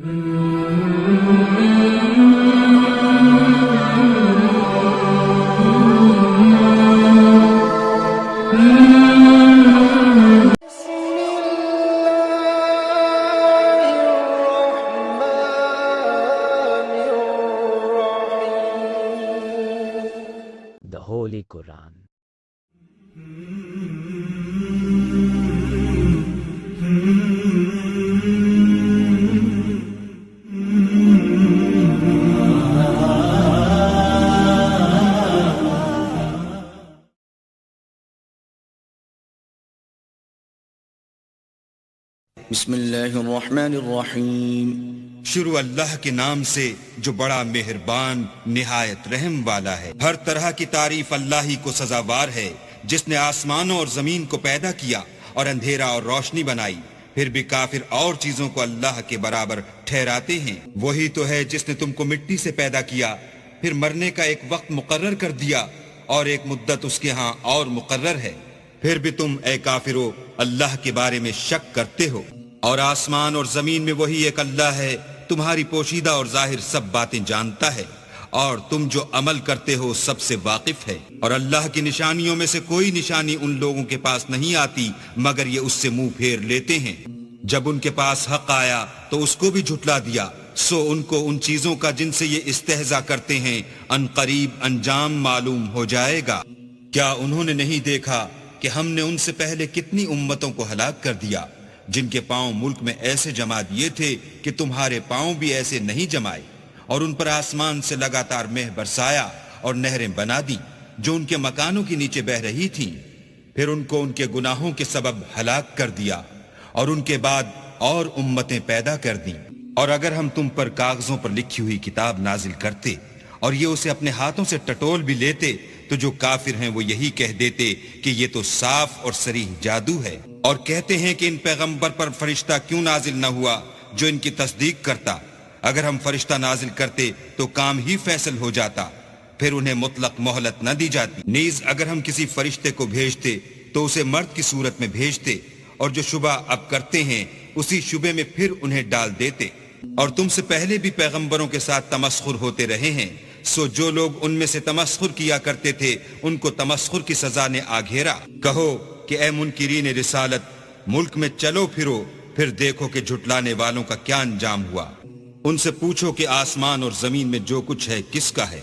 The Holy Quran. بسم اللہ الرحمن الرحیم۔ شروع اللہ کے نام سے جو بڑا مہربان نہایت رحم والا ہے۔ ہر طرح کی تعریف اللہ ہی کو سزاوار ہے، جس نے آسمانوں اور زمین کو پیدا کیا اور اندھیرا اور روشنی بنائی۔ پھر بھی کافر اور چیزوں کو اللہ کے برابر ٹھہراتے ہیں۔ وہی تو ہے جس نے تم کو مٹی سے پیدا کیا، پھر مرنے کا ایک وقت مقرر کر دیا اور ایک مدت اس کے ہاں اور مقرر ہے۔ پھر بھی تم اے کافرو اللہ کے بارے میں شک کرتے ہو۔ اور آسمان اور زمین میں وہی ایک اللہ ہے، تمہاری پوشیدہ اور ظاہر سب باتیں جانتا ہے، اور تم جو عمل کرتے ہو سب سے واقف ہے۔ اور اللہ کی نشانیوں میں سے کوئی نشانی ان لوگوں کے پاس نہیں آتی مگر یہ اس سے منہ پھیر لیتے ہیں۔ جب ان کے پاس حق آیا تو اس کو بھی جھٹلا دیا، سو ان کو ان چیزوں کا جن سے یہ استہزاء کرتے ہیں ان قریب انجام معلوم ہو جائے گا۔ کیا انہوں نے نہیں دیکھا کہ ہم نے ان سے پہلے کتنی امتوں کو ہلاک کر دیا، جن کے پاؤں ملک میں ایسے جما دیے تھے کہ تمہارے پاؤں بھی ایسے نہیں جمائے، اور ان پر آسمان سے لگاتار مہ برسایا اور نہریں بنا دی جو ان کے مکانوں کے نیچے بہ رہی تھیں۔ پھر ان کو ان کے گناہوں کے سبب ہلاک کر دیا، اور ان کے بعد اور امتیں پیدا کر دیں۔ اور اگر ہم تم پر کاغذوں پر لکھی ہوئی کتاب نازل کرتے اور یہ اسے اپنے ہاتھوں سے ٹٹول بھی لیتے تو جو کافر ہیں وہ یہی کہہ دیتے کہ یہ تو صاف اور صریح جادو ہے، اور کہتے ہیں کہ ان پیغمبر پر فرشتہ کیوں نازل نہ ہوا جو ان کی تصدیق کرتا۔ اگر ہم فرشتہ نازل کرتے تو کام ہی فیصل ہو جاتا، پھر انہیں مطلق مہلت نہ دی جاتی۔ نیز اگر ہم کسی فرشتے کو بھیجتے تو اسے مرد کی صورت میں بھیجتے، اور جو شبہ اب کرتے ہیں اسی شبے میں پھر انہیں ڈال دیتے۔ اور تم سے پہلے بھی پیغمبروں کے ساتھ تمسخر ہوتے رہے ہیں، سو جو لوگ ان میں سے تمسخر کیا کرتے تھے ان کو تمسخر کی سزا نے آ گھیرا۔ کہو کہ اے منکرین رسالت، ملک میں چلو پھرو، پھر دیکھو کہ جھٹلانے والوں کا کیا انجام ہوا۔ ان سے پوچھو کہ آسمان اور زمین میں جو کچھ ہے کس کا ہے؟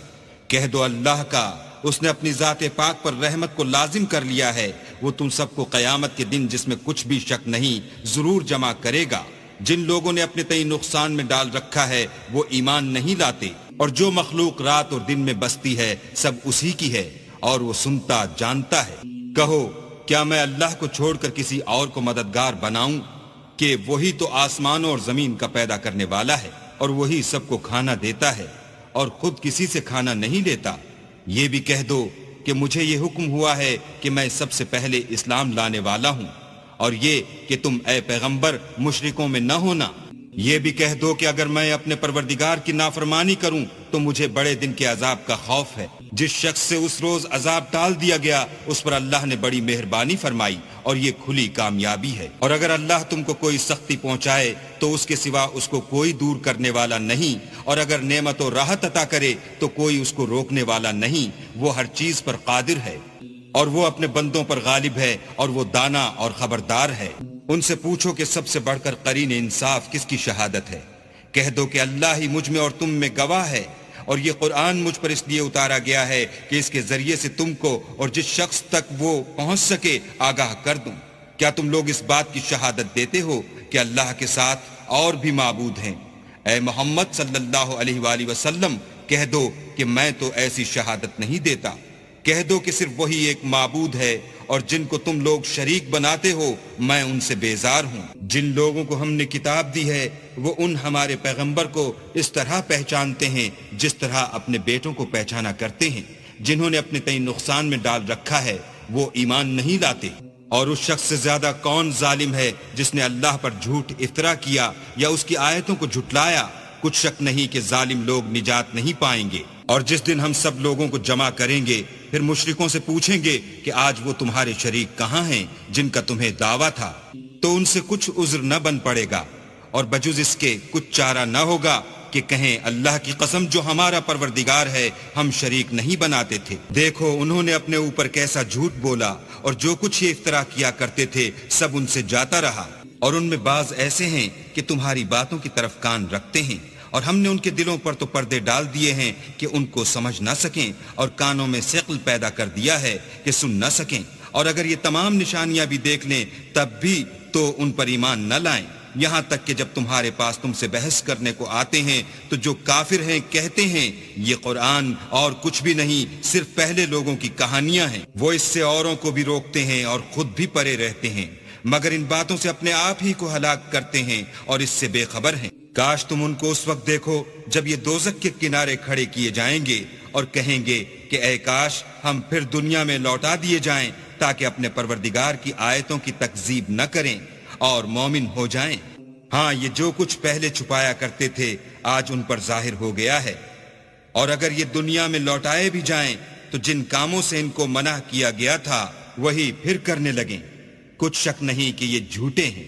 کہہ دو اللہ کا، اس نے اپنی ذات پاک پر رحمت کو لازم کر لیا ہے۔ وہ تم سب کو قیامت کے دن جس میں کچھ بھی شک نہیں ضرور جمع کرے گا۔ جن لوگوں نے اپنے تئیں نقصان میں ڈال رکھا ہے وہ ایمان نہیں لاتے، اور جو مخلوق رات اور دن میں بستی ہے سب اسی کی ہے، اور وہ سنتا جانتا ہے۔ کہو کیا میں اللہ کو چھوڑ کر کسی اور کو مددگار بناؤں کہ وہی تو آسمانوں اور زمین کا پیدا کرنے والا ہے، اور وہی سب کو کھانا دیتا ہے اور خود کسی سے کھانا نہیں لیتا۔ یہ بھی کہہ دو کہ مجھے یہ حکم ہوا ہے کہ میں سب سے پہلے اسلام لانے والا ہوں، اور یہ کہ تم اے پیغمبر مشرکوں میں نہ ہونا۔ یہ بھی کہہ دو کہ اگر میں اپنے پروردگار کی نافرمانی کروں تو مجھے بڑے دن کے عذاب کا خوف ہے۔ جس شخص سے اس روز عذاب ٹال دیا گیا اس پر اللہ نے بڑی مہربانی فرمائی، اور یہ کھلی کامیابی ہے۔ اور اگر اللہ تم کو کوئی سختی پہنچائے تو اس کے سوا اس کو کوئی دور کرنے والا نہیں، اور اگر نعمت و راحت عطا کرے تو کوئی اس کو روکنے والا نہیں۔ وہ ہر چیز پر قادر ہے، اور وہ اپنے بندوں پر غالب ہے، اور وہ دانا اور خبردار ہے۔ ان سے پوچھو کہ سب سے بڑھ کر قرین انصاف کس کی شہادت ہے؟ کہہ دو کہ اللہ ہی مجھ میں اور تم میں گواہ ہے، اور یہ قرآن مجھ پر اس لیے اتارا گیا ہے کہ اس کے ذریعے سے تم کو اور جس شخص تک وہ پہنچ سکے آگاہ کر دوں۔ کیا تم لوگ اس بات کی شہادت دیتے ہو کہ اللہ کے ساتھ اور بھی معبود ہیں؟ اے محمد صلی اللہ علیہ وآلہ وسلم کہہ دو کہ میں تو ایسی شہادت نہیں دیتا۔ کہہ دو کہ صرف وہی ایک معبود ہے، اور جن کو تم لوگ شریک بناتے ہو میں ان سے بیزار ہوں۔ جن لوگوں کو ہم نے کتاب دی ہے وہ ان ہمارے پیغمبر کو اس طرح پہچانتے ہیں جس طرح اپنے بیٹوں کو پہچانا کرتے ہیں۔ جنہوں نے اپنے تئیں نقصان میں ڈال رکھا ہے وہ ایمان نہیں لاتے۔ اور اس شخص سے زیادہ کون ظالم ہے جس نے اللہ پر جھوٹ افطرا کیا یا اس کی آیتوں کو جھٹلایا؟ کچھ شک نہیں کہ ظالم لوگ نجات نہیں پائیں گے۔ اور جس دن ہم سب لوگوں کو جمع کریں گے پھر مشرکوں سے پوچھیں گے کہ آج وہ تمہارے شریک کہاں ہیں جن کا تمہیں دعویٰ تھا، تو ان سے کچھ عذر نہ بن پڑے گا، اور بجز اس کے کچھ چارہ نہ ہوگا کہ کہیں اللہ کی قسم جو ہمارا پروردگار ہے ہم شریک نہیں بناتے تھے۔ دیکھو انہوں نے اپنے اوپر کیسا جھوٹ بولا، اور جو کچھ یہ افطرا کیا کرتے تھے سب ان سے جاتا رہا، اور ان میں بعض ایسے ہیں کہ تمہاری باتوں کی طرف کان رکھتے ہیں، اور ہم نے ان کے دلوں پر تو پردے ڈال دیے ہیں کہ ان کو سمجھ نہ سکیں، اور کانوں میں ثقل پیدا کر دیا ہے کہ سن نہ سکیں، اور اگر یہ تمام نشانیاں بھی دیکھ لیں تب بھی تو ان پر ایمان نہ لائیں، یہاں تک کہ جب تمہارے پاس تم سے بحث کرنے کو آتے ہیں تو جو کافر ہیں کہتے ہیں یہ قرآن اور کچھ بھی نہیں صرف پہلے لوگوں کی کہانیاں ہیں، وہ اس سے اوروں کو بھی روکتے ہیں اور خود بھی پرے رہتے ہیں، مگر ان باتوں سے اپنے آپ ہی کو ہلاک کرتے ہیں اور اس سے بے خبر ہیں۔ کاش تم ان کو اس وقت دیکھو جب یہ دوزخ کے کنارے کھڑے کیے جائیں گے اور کہیں گے کہ اے کاش ہم پھر دنیا میں لوٹا دیے جائیں تاکہ اپنے پروردگار کی آیتوں کی تکذیب نہ کریں اور مومن ہو جائیں۔ ہاں یہ جو کچھ پہلے چھپایا کرتے تھے آج ان پر ظاہر ہو گیا ہے، اور اگر یہ دنیا میں لوٹائے بھی جائیں تو جن کاموں سے ان کو منع کیا گیا تھا وہی پھر کرنے لگیں، کچھ شک نہیں کہ یہ جھوٹے ہیں،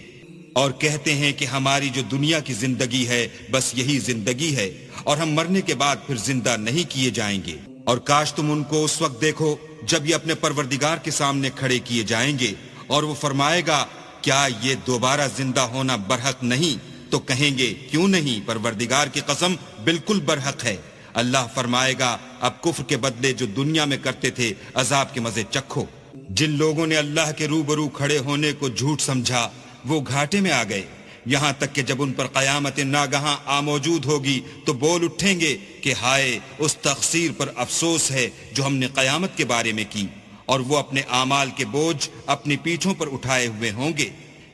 اور کہتے ہیں کہ ہماری جو دنیا کی زندگی ہے بس یہی زندگی ہے اور ہم مرنے کے بعد پھر زندہ نہیں کیے جائیں گے، اور کاش تم ان کو اس وقت دیکھو جب یہ اپنے پروردگار کے سامنے کھڑے کیے جائیں گے اور وہ فرمائے گا کیا یہ دوبارہ زندہ ہونا برحق نہیں؟ تو کہیں گے کیوں نہیں، پروردگار کی قسم بالکل برحق ہے۔ اللہ فرمائے گا اب کفر کے بدلے جو دنیا میں کرتے تھے عذاب کے مزے چکھو۔ جن لوگوں نے اللہ کے روبرو کھڑے ہونے کو جھوٹ سمجھا وہ گھاٹے میں آ گئے، یہاں تک کہ جب ان پر قیامت ناگہاں آ موجود ہوگی تو بول اٹھیں گے کہ ہائے اس تقصیر پر افسوس ہے جو ہم نے قیامت کے بارے میں کی، اور وہ اپنے اعمال کے بوجھ اپنی پیٹھوں پر اٹھائے ہوئے ہوں گے۔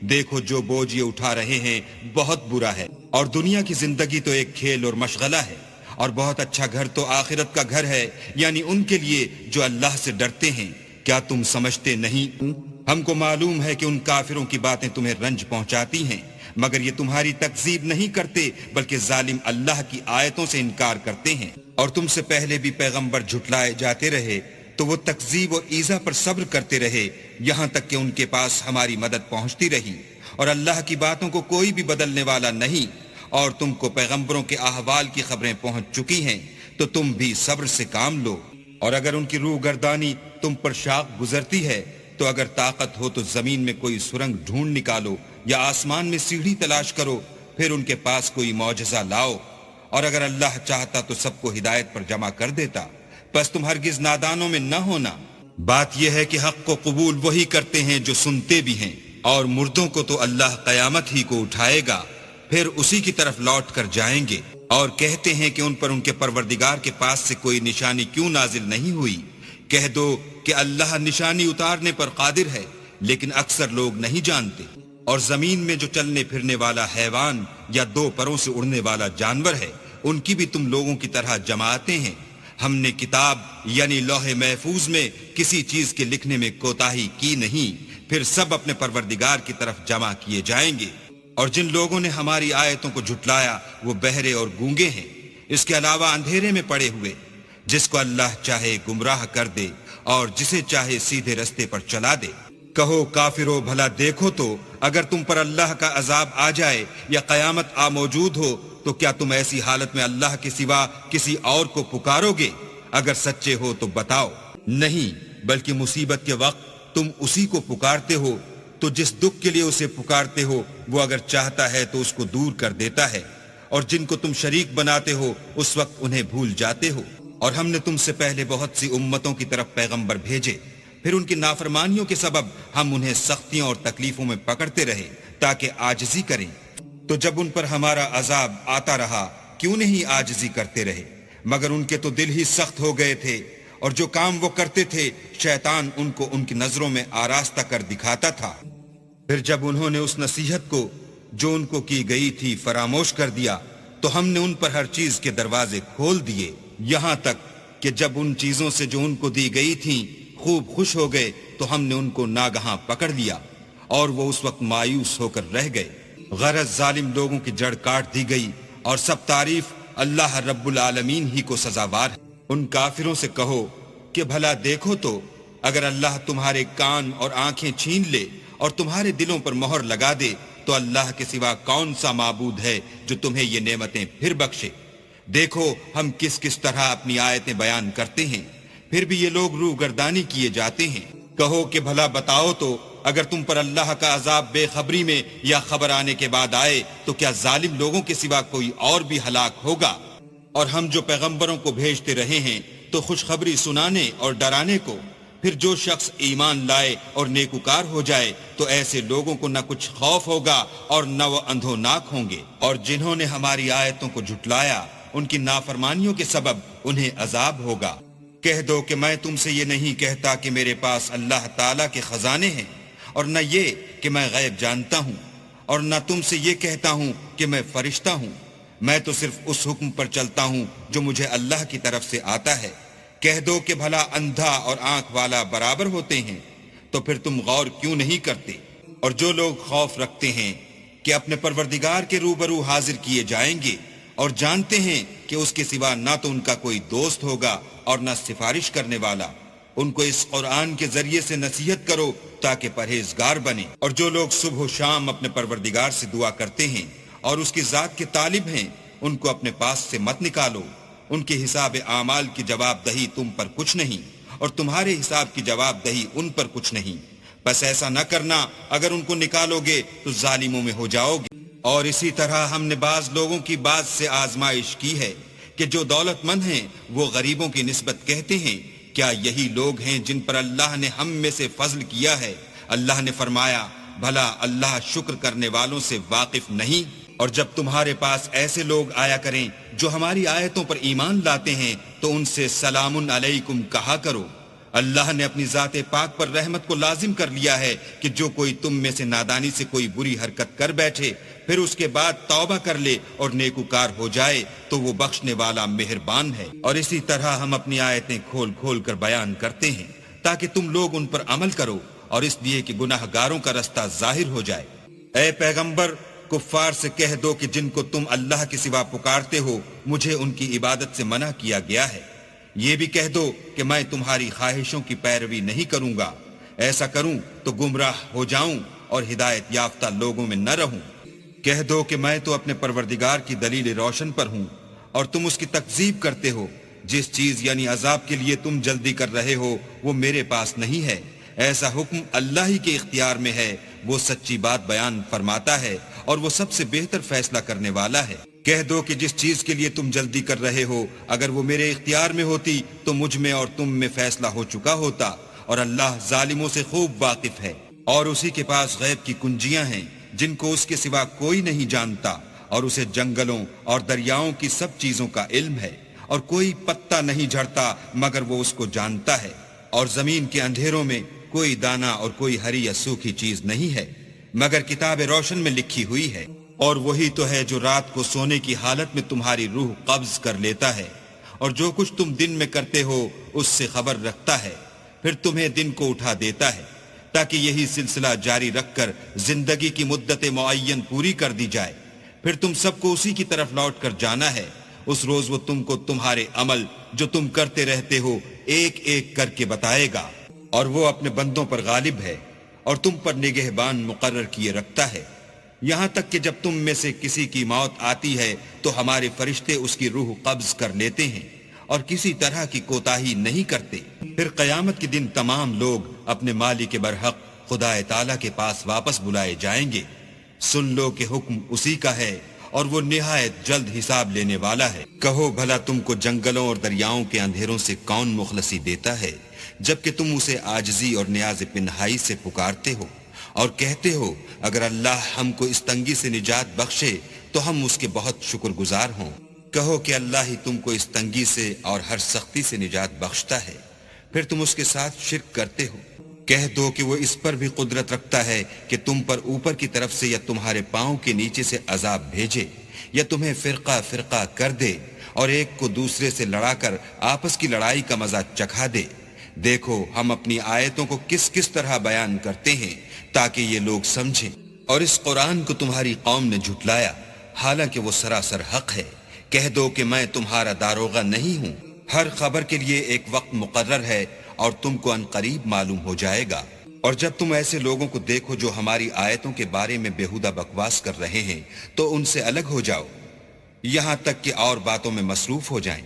دیکھو جو بوجھ یہ اٹھا رہے ہیں بہت برا ہے، اور دنیا کی زندگی تو ایک کھیل اور مشغلہ ہے، اور بہت اچھا گھر تو آخرت کا گھر ہے، یعنی ان کے لیے جو اللہ سے ڈرتے ہیں۔ کیا تم سمجھتے نہیں؟ ہم کو معلوم ہے کہ ان کافروں کی باتیں تمہیں رنج پہنچاتی ہیں، مگر یہ تمہاری تکذیب نہیں کرتے بلکہ ظالم اللہ کی آیتوں سے انکار کرتے ہیں، اور تم سے پہلے بھی پیغمبر جھٹلائے جاتے رہے تو وہ تکذیب و ایذا پر صبر کرتے رہے یہاں تک کہ ان کے پاس ہماری مدد پہنچتی رہی، اور اللہ کی باتوں کو کوئی بھی بدلنے والا نہیں، اور تم کو پیغمبروں کے احوال کی خبریں پہنچ چکی ہیں تو تم بھی صبر سے کام لو، اور اگر ان کی روح گردانی تم پر شاق گزرتی ہے تو اگر طاقت ہو تو زمین میں کوئی سرنگ ڈھونڈ نکالو یا آسمان میں سیڑھی تلاش کرو، پھر ان کے پاس کوئی معجزہ لاؤ، اور اگر اللہ چاہتا تو سب کو ہدایت پر جمع کر دیتا، بس تم ہرگز نادانوں میں نہ ہونا۔ بات یہ ہے کہ حق کو قبول وہی کرتے ہیں جو سنتے بھی ہیں، اور مردوں کو تو اللہ قیامت ہی کو اٹھائے گا، پھر اسی کی طرف لوٹ کر جائیں گے، اور کہتے ہیں کہ ان پر ان کے پروردگار کے پاس سے کوئی نشانی کیوں نازل نہیں ہوئی؟ کہہ دو کہ اللہ نشانی اتارنے پر قادر ہے، لیکن اکثر لوگ نہیں جانتے، اور زمین میں جو چلنے پھرنے والا حیوان یا دو پروں سے اڑنے والا جانور ہے ان کی بھی تم لوگوں کی طرح جماعتیں ہیں۔ ہم نے کتاب یعنی لوح محفوظ میں کسی چیز کے لکھنے میں کوتاہی کی نہیں، پھر سب اپنے پروردگار کی طرف جمع کیے جائیں گے، اور جن لوگوں نے ہماری آیتوں کو جھٹلایا وہ بہرے اور گونگے ہیں، اس کے علاوہ اندھیرے میں پڑے ہوئے، جس کو اللہ چاہے گمراہ کر دے اور جسے چاہے سیدھے رستے پر چلا دے۔ کہو کافرو بھلا دیکھو تو اگر تم پر اللہ کا عذاب آ جائے یا قیامت آ موجود ہو تو کیا تم ایسی حالت میں اللہ کے سوا کسی اور کو پکارو گے؟ اگر سچے ہو تو بتاؤ۔ نہیں، بلکہ مصیبت کے وقت تم اسی کو پکارتے ہو تو جس دکھ کے لیے اسے پکارتے ہو وہ اگر چاہتا ہے تو اس کو دور کر دیتا ہے، اور جن کو تم شریک بناتے ہو اس وقت انہیں بھول جاتے ہو۔ اور ہم نے تم سے پہلے بہت سی امتوں کی طرف پیغمبر بھیجے، پھر ان کی نافرمانیوں کے سبب ہم انہیں سختیوں اور تکلیفوں میں پکڑتے رہے تاکہ عاجزی کریں، تو جب ان پر ہمارا عذاب آتا رہا کیوں نہیں عاجزی کرتے رہے؟ مگر ان کے تو دل ہی سخت ہو گئے تھے، اور جو کام وہ کرتے تھے شیطان ان کو ان کی نظروں میں آراستہ کر دکھاتا تھا۔ پھر جب انہوں نے اس نصیحت کو جو ان کو کی گئی تھی فراموش کر دیا تو ہم نے ان پر ہر چیز کے دروازے کھول دیے، یہاں تک کہ جب ان چیزوں سے جو ان کو دی گئی تھیں خوب خوش ہو گئے تو ہم نے ان کو ناگہاں پکڑ لیا، اور وہ اس وقت مایوس ہو کر رہ گئے۔ غرض ظالم لوگوں کی جڑ کاٹ دی گئی، اور سب تعریف اللہ رب العالمین ہی کو سزاوار ہے۔ ان کافروں سے کہو کہ بھلا دیکھو تو اگر اللہ تمہارے کان اور آنکھیں چھین لے اور تمہارے دلوں پر مہر لگا دے تو اللہ کے سوا کون سا معبود ہے جو تمہیں یہ نعمتیں پھر بخشے؟ دیکھو ہم کس کس طرح اپنی آیتیں بیان کرتے ہیں، پھر بھی یہ لوگ روح گردانی کیے جاتے ہیں۔ کہو کہ بھلا بتاؤ تو اگر تم پر اللہ کا عذاب بے خبری میں یا خبر آنے کے بعد آئے تو کیا ظالم لوگوں کے سوا کوئی اور بھی ہلاک ہوگا؟ اور ہم جو پیغمبروں کو بھیجتے رہے ہیں تو خوشخبری سنانے اور ڈرانے کو، پھر جو شخص ایمان لائے اور نیکوکار ہو جائے تو ایسے لوگوں کو نہ کچھ خوف ہوگا اور نہ وہ اندھوناک ہوں گے، اور جنہوں نے ہماری آیتوں کو جھٹلایا ان کی نافرمانیوں کے سبب انہیں عذاب ہوگا۔ کہہ دو کہ میں تم سے یہ نہیں کہتا کہ میرے پاس اللہ تعالیٰ کے خزانے ہیں، اور نہ یہ کہ میں غیب جانتا ہوں، اور نہ تم سے یہ کہتا ہوں کہ میں فرشتہ ہوں، میں تو صرف اس حکم پر چلتا ہوں جو مجھے اللہ کی طرف سے آتا ہے۔ کہہ دو کہ بھلا اندھا اور آنکھ والا برابر ہوتے ہیں، تو پھر تم غور کیوں نہیں کرتے؟ اور جو لوگ خوف رکھتے ہیں کہ اپنے پروردگار کے روبرو حاضر کیے جائیں گے اور جانتے ہیں کہ اس کے سوا نہ تو ان کا کوئی دوست ہوگا اور نہ سفارش کرنے والا، ان کو اس قرآن کے ذریعے سے نصیحت کرو تاکہ پرہیزگار بنے۔ اور جو لوگ صبح و شام اپنے پروردگار سے دعا کرتے ہیں اور اس کی ذات کے طالب ہیں، ان کو اپنے پاس سے مت نکالو۔ ان کے حساب اعمال کی جواب دہی تم پر کچھ نہیں، اور تمہارے حساب کی جواب دہی ان پر کچھ نہیں۔ بس ایسا نہ کرنا، اگر ان کو نکالو گے تو ظالموں میں ہو جاؤ گے۔ اور اسی طرح ہم نے بعض لوگوں کی بعض سے آزمائش کی ہے کہ جو دولت مند ہیں وہ غریبوں کی نسبت کہتے ہیں کیا یہی لوگ ہیں جن پر اللہ نے ہم میں سے فضل کیا ہے؟ اللہ نے فرمایا بھلا اللہ شکر کرنے والوں سے واقف نہیں؟ اور جب تمہارے پاس ایسے لوگ آیا کریں جو ہماری آیتوں پر ایمان لاتے ہیں تو ان سے سلام علیکم کہا کرو۔ اللہ نے اپنی ذات پاک پر رحمت کو لازم کر لیا ہے کہ جو کوئی تم میں سے نادانی سے کوئی بری حرکت کر بیٹھے پھر اس کے بعد توبہ کر لے اور نیکوکار ہو جائے تو وہ بخشنے والا مہربان ہے۔ اور اسی طرح ہم اپنی آیتیں کھول کھول کر بیان کرتے ہیں تاکہ تم لوگ ان پر عمل کرو، اور اس لیے کہ گناہ گاروں کا رستہ ظاہر ہو جائے۔ اے پیغمبر، کفار سے کہہ دو کہ جن کو تم اللہ کے سوا پکارتے ہو مجھے ان کی عبادت سے منع کیا گیا ہے۔ یہ بھی کہہ دو کہ میں تمہاری خواہشوں کی پیروی نہیں کروں گا، ایسا کروں تو گمراہ ہو جاؤں اور ہدایت یافتہ لوگوں میں نہ رہوں۔ کہہ دو کہ میں تو اپنے پروردگار کی دلیل روشن پر ہوں اور تم اس کی تکذیب کرتے ہو۔ جس چیز یعنی عذاب کے لیے تم جلدی کر رہے ہو وہ میرے پاس نہیں ہے، ایسا حکم اللہ ہی کے اختیار میں ہے، وہ سچی بات بیان فرماتا ہے اور وہ سب سے بہتر فیصلہ کرنے والا ہے۔ کہہ دو کہ جس چیز کے لیے تم جلدی کر رہے ہو اگر وہ میرے اختیار میں ہوتی تو مجھ میں اور تم میں فیصلہ ہو چکا ہوتا، اور اللہ ظالموں سے خوب واقف ہے۔ اور اسی کے پاس غیب کی کنجیاں ہیں جن کو اس کے سوا کوئی نہیں جانتا، اور اسے جنگلوں اور دریاؤں کی سب چیزوں کا علم ہے، اور کوئی پتا نہیں جھڑتا مگر وہ اس کو جانتا ہے، اور زمین کے اندھیروں میں کوئی دانہ اور کوئی ہری یا سوکھی چیز نہیں ہے مگر کتاب روشن میں لکھی ہوئی ہے۔ اور وہی تو ہے جو رات کو سونے کی حالت میں تمہاری روح قبض کر لیتا ہے، اور جو کچھ تم دن میں کرتے ہو اس سے خبر رکھتا ہے، پھر تمہیں دن کو اٹھا دیتا ہے تاکہ یہی سلسلہ جاری رکھ کر زندگی کی مدت معین پوری کر دی جائے، پھر تم سب کو اسی کی طرف لوٹ کر جانا ہے۔ اس روز وہ تم کو تمہارے عمل جو تم کرتے رہتے ہو ایک ایک کر کے بتائے گا، اور وہ اپنے بندوں پر غالب ہے اور تم پر نگہبان مقرر کیے رکھتا ہے، یہاں تک کہ جب تم میں سے کسی کی موت آتی ہے تو ہمارے فرشتے اس کی روح قبض کر لیتے ہیں اور کسی طرح کی کوتاہی نہیں کرتے۔ پھر قیامت کے دن تمام لوگ اپنے مالک برحق خدا تعالیٰ کے پاس واپس بلائے جائیں گے۔ سن لو کہ حکم اسی کا ہے اور وہ نہایت جلد حساب لینے والا ہے۔ کہو بھلا تم کو جنگلوں اور دریاؤں کے اندھیروں سے کون مخلصی دیتا ہے جبکہ تم اسے عاجزی اور نیاز پنہائی سے پکارتے ہو اور کہتے ہو اگر اللہ ہم کو اس تنگی سے نجات بخشے تو ہم اس کے بہت شکر گزار ہوں۔ کہو کہ اللہ ہی تم کو اس تنگی سے اور ہر سختی سے نجات بخشتا ہے، پھر تم اس کے ساتھ شرک کرتے ہو۔ کہہ دو کہ وہ اس پر بھی قدرت رکھتا ہے کہ تم پر اوپر کی طرف سے یا تمہارے پاؤں کے نیچے سے عذاب بھیجے، یا تمہیں فرقہ فرقہ کر دے اور ایک کو دوسرے سے لڑا کر آپس کی لڑائی کا مزہ چکھا دے۔ دیکھو ہم اپنی آیتوں کو کس کس طرح بیان کرتے ہیں تاکہ یہ لوگ سمجھیں۔ اور اس قرآن کو تمہاری قوم نے جھٹلایا حالانکہ وہ سراسر حق ہے۔ کہہ دو کہ میں تمہارا داروغہ نہیں ہوں، ہر خبر کے لیے ایک وقت مقرر ہے اور تم کو عنقریب معلوم ہو جائے گا۔ اور جب تم ایسے لوگوں کو دیکھو جو ہماری آیتوں کے بارے میں بےہودہ بکواس کر رہے ہیں تو ان سے الگ ہو جاؤ، یہاں تک کہ اور باتوں میں مصروف ہو جائیں۔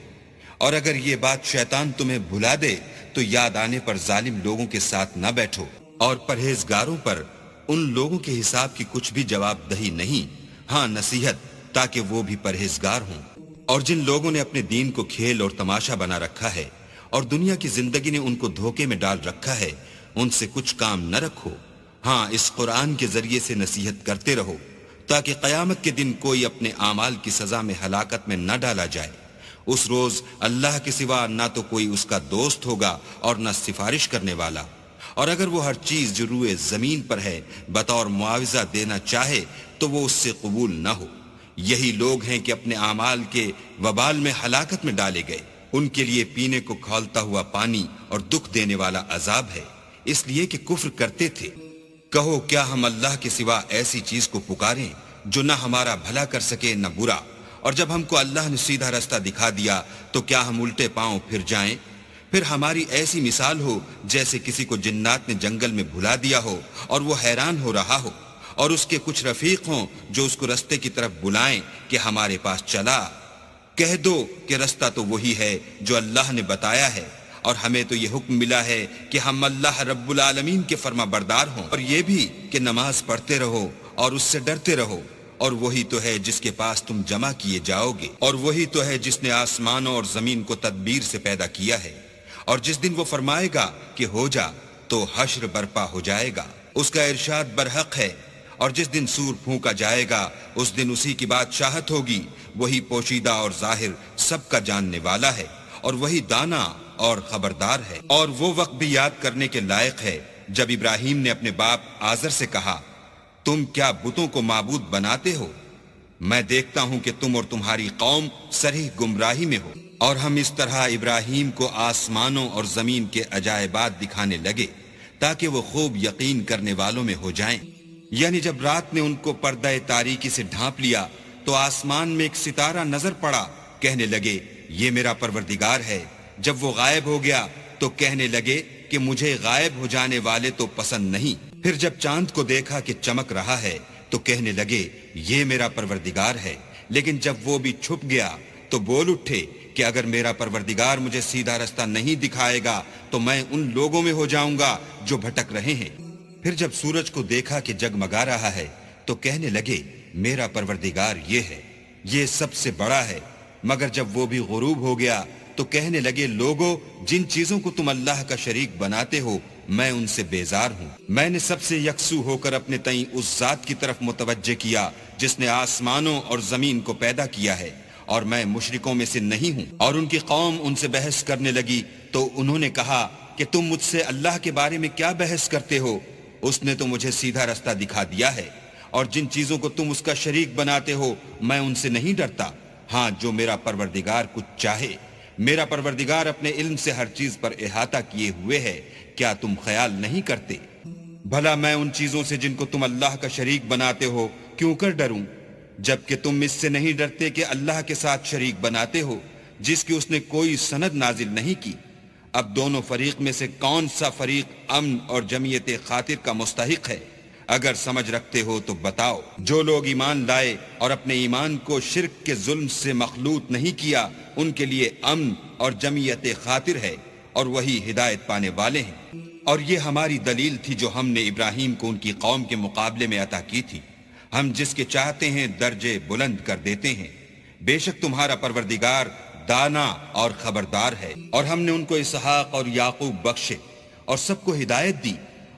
اور اگر یہ بات شیطان تمہیں بھلا دے تو یاد آنے پر ظالم لوگوں کے ساتھ نہ بیٹھو، اور پرہیزگاروں پر ان لوگوں کے حساب کی کچھ بھی جواب دہی نہیں، ہاں نصیحت، تاکہ وہ بھی پرہیزگار ہوں۔ اور جن لوگوں نے اپنے دین کو کھیل اور تماشا بنا رکھا ہے اور دنیا کی زندگی نے ان کو دھوکے میں ڈال رکھا ہے، ان سے کچھ کام نہ رکھو، ہاں اس قرآن کے ذریعے سے نصیحت کرتے رہو تاکہ قیامت کے دن کوئی اپنے اعمال کی سزا میں ہلاکت میں نہ ڈالا جائے۔ اس روز اللہ کے سوا نہ تو کوئی اس کا دوست ہوگا اور نہ سفارش کرنے والا، اور اگر وہ ہر چیز جو روئے زمین پر ہے بطور معاوضہ دینا چاہے تو وہ اس سے قبول نہ ہو۔ یہی لوگ ہیں کہ اپنے اعمال کے وبال میں ہلاکت میں ڈالے گئے، ان کے لیے پینے کو کھولتا ہوا پانی اور دکھ دینے والا عذاب ہے، اس لیے کہ کفر کرتے تھے۔ کہو کیا ہم اللہ کے سوا ایسی چیز کو پکاریں جو نہ ہمارا بھلا کر سکے نہ برا، اور جب ہم کو اللہ نے سیدھا رستہ دکھا دیا تو کیا ہم الٹے پاؤں پھر جائیں؟ پھر ہماری ایسی مثال ہو جیسے کسی کو جنات نے جنگل میں بھلا دیا ہو اور وہ حیران ہو رہا ہو، اور اس کے کچھ رفیق ہوں جو اس کو رستے کی طرف بلائیں کہ ہمارے پاس چلا۔ کہہ دو کہ رستہ تو وہی ہے جو اللہ نے بتایا ہے، اور ہمیں تو یہ حکم ملا ہے کہ ہم اللہ رب العالمین کے فرما بردار ہوں، اور یہ بھی کہ نماز پڑھتے رہو اور اس سے ڈرتے رہو، اور وہی تو ہے جس کے پاس تم جمع کیے جاؤ گے، اور وہی تو ہے جس نے آسمانوں اور زمین کو تدبیر سے پیدا کیا ہے، اور جس دن وہ فرمائے گا کہ ہو جا تو حشر برپا ہو جائے گا، اس کا ارشاد برحق ہے، اور جس دن سور پھونکا جائے گا اس دن اسی کی بادشاہت ہوگی، وہی پوشیدہ اور ظاہر سب کا جاننے والا ہے، اور وہی دانا اور خبردار ہے۔ اور وہ وقت بھی یاد کرنے کے لائق ہے جب ابراہیم نے اپنے باپ آزر سے کہا، تم کیا بتوں کو معبود بناتے ہو؟ میں دیکھتا ہوں کہ تم اور تمہاری قوم صریح گمراہی میں ہو۔ اور ہم اس طرح ابراہیم کو آسمانوں اور زمین کے عجائبات دکھانے لگے تاکہ وہ خوب یقین کرنے والوں میں ہو جائیں۔ یعنی جب رات نے ان کو پردہ تاریکی سے ڈھانپ لیا تو آسمان میں ایک ستارہ نظر پڑا، کہنے لگے یہ میرا پروردگار ہے۔ جب وہ غائب ہو گیا تو کہنے لگے کہ مجھے غائب ہو جانے والے تو پسند نہیں۔ پھر جب چاند کو دیکھا کہ چمک رہا ہے تو کہنے لگے یہ میرا پروردگار ہے۔ لیکن جب وہ بھی چھپ گیا تو بول اٹھے کہ اگر میرا پروردگار مجھے سیدھا رستہ نہیں دکھائے گا تو میں ان لوگوں میں ہو جاؤں گا جو بھٹک رہے ہیں۔ پھر جب سورج کو دیکھا کہ جگمگا رہا ہے تو کہنے لگے میرا پروردگار یہ ہے، یہ سب سے بڑا ہے۔ مگر جب وہ بھی غروب ہو گیا تو کہنے لگے لوگو، جن چیزوں کو تم اللہ کا شریک بناتے ہو میں ان سے بیزار ہوں۔ میں نے سب سے یکسو ہو کر اپنے تئیں اس ذات کی طرف متوجہ کیا جس نے آسمانوں اور زمین کو پیدا کیا ہے، اور میں مشرکوں میں سے نہیں ہوں۔ اور ان کی قوم ان سے بحث کرنے لگی تو انہوں نے کہا کہ تم مجھ سے اللہ کے بارے میں کیا بحث کرتے ہو؟ اس نے تو مجھے سیدھا رستہ دکھا دیا ہے، اور جن چیزوں کو تم اس کا شریک بناتے ہو میں ان سے نہیں ڈرتا، ہاں جو میرا پروردگار کچھ چاہے۔ میرا پروردگار اپنے علم سے ہر چیز پر احاطہ کیے ہوئے ہے، کیا تم خیال نہیں کرتے؟ بھلا میں ان چیزوں سے جن کو تم اللہ کا شریک بناتے ہو کیوں کر ڈروں، جبکہ تم اس سے نہیں ڈرتے کہ اللہ کے ساتھ شریک بناتے ہو جس کی اس نے کوئی سند نازل نہیں کی۔ اب دونوں فریق میں سے کون سا فریق امن اور جمعیت خاطر کا مستحق ہے؟ اگر سمجھ رکھتے ہو تو بتاؤ۔ جو لوگ ایمان لائے اور اپنے ایمان کو شرک کے ظلم سے مخلوط نہیں کیا ان کے لیے امن اور جمعیت خاطر ہے، اور وہی ہدایت پانے والے ہیں۔ اور یہ ہماری دلیل تھی جو ہم نے ابراہیم کو ان کی قوم کے مقابلے میں عطا کی تھی، ہم جس کے چاہتے ہیں درجے بلند کر دیتے ہیں۔ بے شک تمہارا پروردگار دانا اور خبردار ہے۔ اور ہم نے ان کو اسحاق اور یعقوب بخشے اور سب کو ہدایت دی،